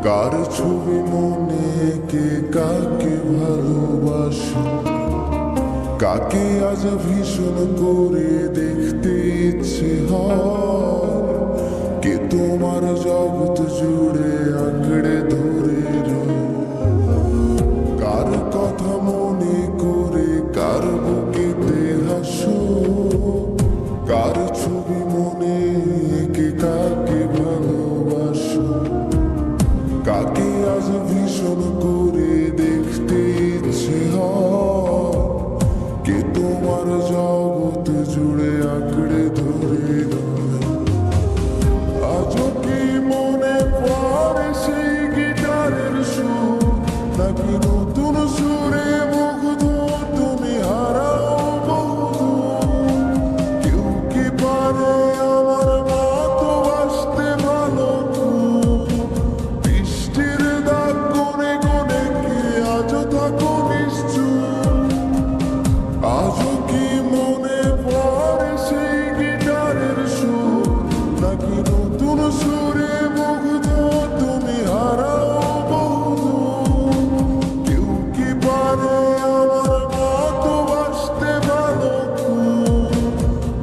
কার ছবি মনে কে কাকে ভালোবাসে, কাকে আজ ভীষণ করে দেখতে ইচ্ছে হয়, কে তোমার জগৎ জুড়ে আঁকড়ে ধরে রয়। কার কথা মনে করে কার বুকেতে হাসো, কার ছবি মনে কে কাকে ভালোবাসো, কাকে আজ ভীষণ করে দেখতে ইচ্ছে হয়, কে তোমার জগৎ জুড়ে আঁকড়ে ধরে রয়। আজও কি মনে পড়ে সেই গিটারের সুর, নাকি নতুন সুরে মুগ্ধ তুমি হারাও বহুদূর? কেউ কি পারে আমার মতো বাসতে ভালো খুব? বৃষ্টির দাগ কোণে কোণে কি আজও থাকো নিশ্চুপ? আজও কি মনে পড়ে সেই গিটারের সুর, নাকি নতুন সুরে মুগ্ধ তুমি হারাও বহুদূর? কেউ কি পারে আমার মতো বাসতে ভালো খুব?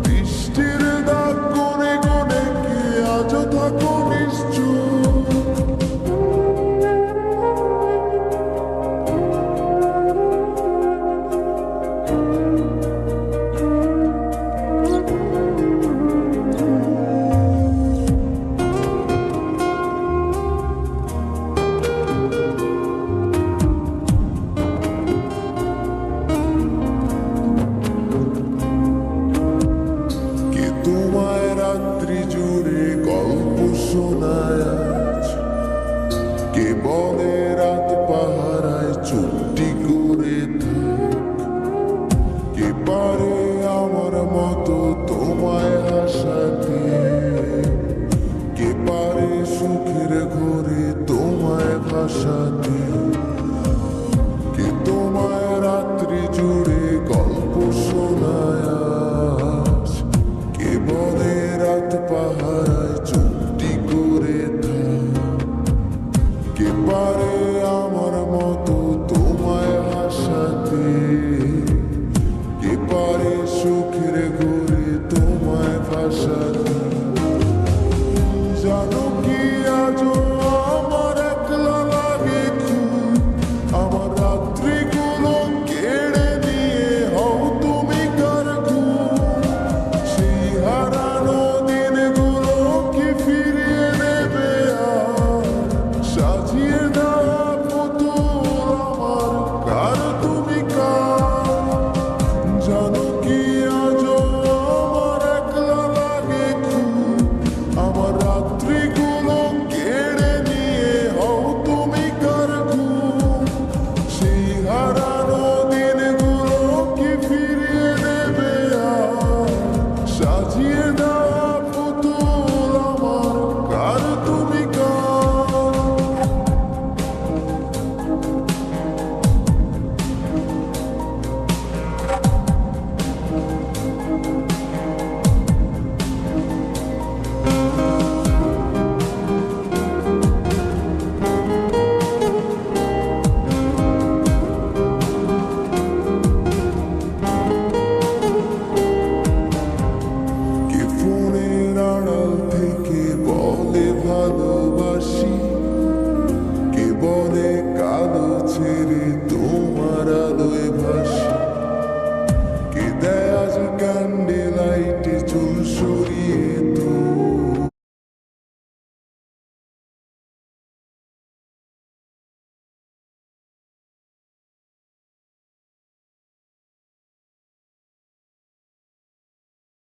বৃষ্টির দাগ কোণে কোণে কি আজও থাকো নিশ্চুপ? কে তোমায় রাত্রি জুড়ে গল্প শোনায় আজ, কে বলে রাত পাহারায় চুপটি করে থাক, কে পারে আমার মতো তোমায় হাসাতে, কে পারে সুখের ঘরে তোমায় ভাসাতে? কে তোমায় রাত্রি জুড়ে গল্প শোনায় আজ, কে বলে রাত পাহারায় চুপটি করে থাক, কে পারে